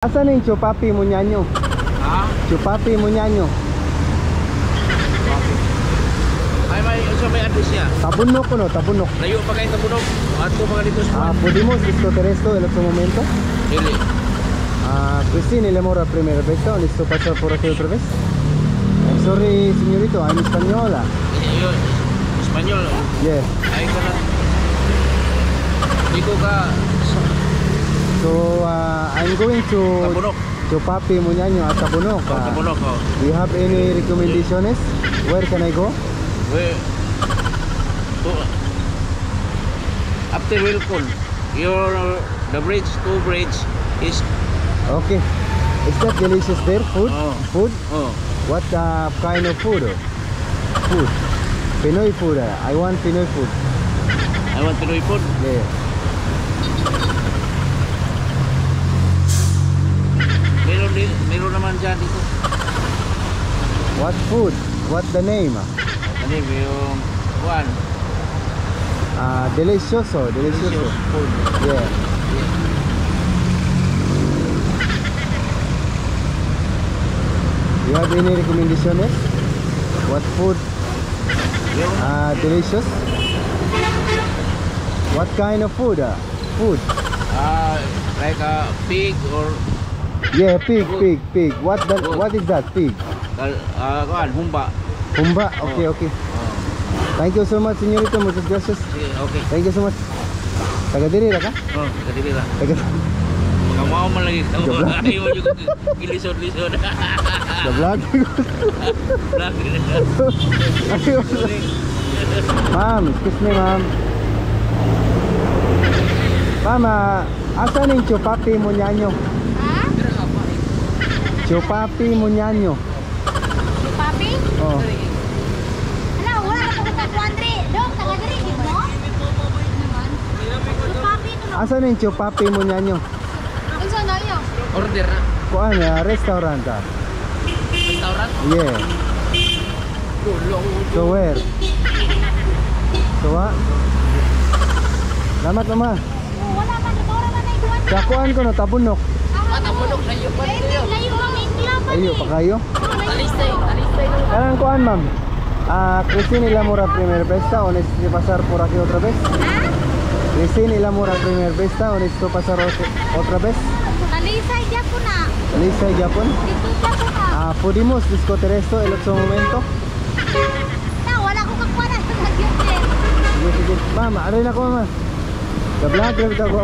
Asan yung Chupapi Munyanyo? Ha? Chupapi Munyanyo. May address niya. Tabunok ko no, Tabunok. Layo pa kayo Tabunok. At ko mga dito sa Podemos discoteresto en otro momento. Dili. Cristina y Lemora primera vez, ¿listo pasar por aquí otra vez? Sorry señorito, I'm española. Yun. Espanyol. Yeah. Ay ko na. Di ko ka So I'm going to Tabunok. Chupapi Munyanyo at Tabunok. Tabunok. Do you have any recommendations? Where can I go? We after Wilcon, the bridge, two bridge is Okay. Is that delicious there? Food? Oh. Food? oh. What kind of food? Food. Pinoy food. I want Pinoy food. I want Pinoy food. Yeah. Meron naman dyan dito. What food? What the name? Ano yung one? Delicioso. Delicious food. Yeah. You have any recommendations? What food? Yung Delicious. What kind of food? Food. like a pig or Yeah, pig. What is that? Pig. humba. Humba. Okay. Thank you so much, señorita. Muchas gracias. Okay. Thank you so much. Taga diri ra ka? Oh, kadili lang. Taga Baka mau man lagi. Joblog. Ayaw mo yung gilisod-lisod. sa vlog. Ayun. Ma'am, excuse me, ma'am. Ma'am, asan yung Chupapi Munyanyo? Ha? Chupapi Munyanyo. Papi? Oh. Ala, wala ka pagkata kuandri. Dok, taga diri, di ba? Papi ito no. Asan yung Chupapi Munyanyo? Unsa na iyo? Order na. Kuan restaurant. Restaurant? Yeah. So where? So what? Salamat mama. Wala pa dito ra man ay kuan. Sa kuan ko no Tabunok. Tabunok na iyo pa dito. Layo ang iklap. Ayo pa kayo. Alistay. Anong kuan ma'am? Cristina y Lemora primera vista o necesito pasar por aquí otra vez? Ha? Cristina y Lemora primera vista o necesito pasar otra vez? Alisay dia ko na. Lisa y Japón. Dito dia ko na. Podemos discutir esto en otro momento? Na wala ko kakuan sa nagyot. Sige. Ma'am, aray na ko ma'am. Ga-vlog lang ito ko.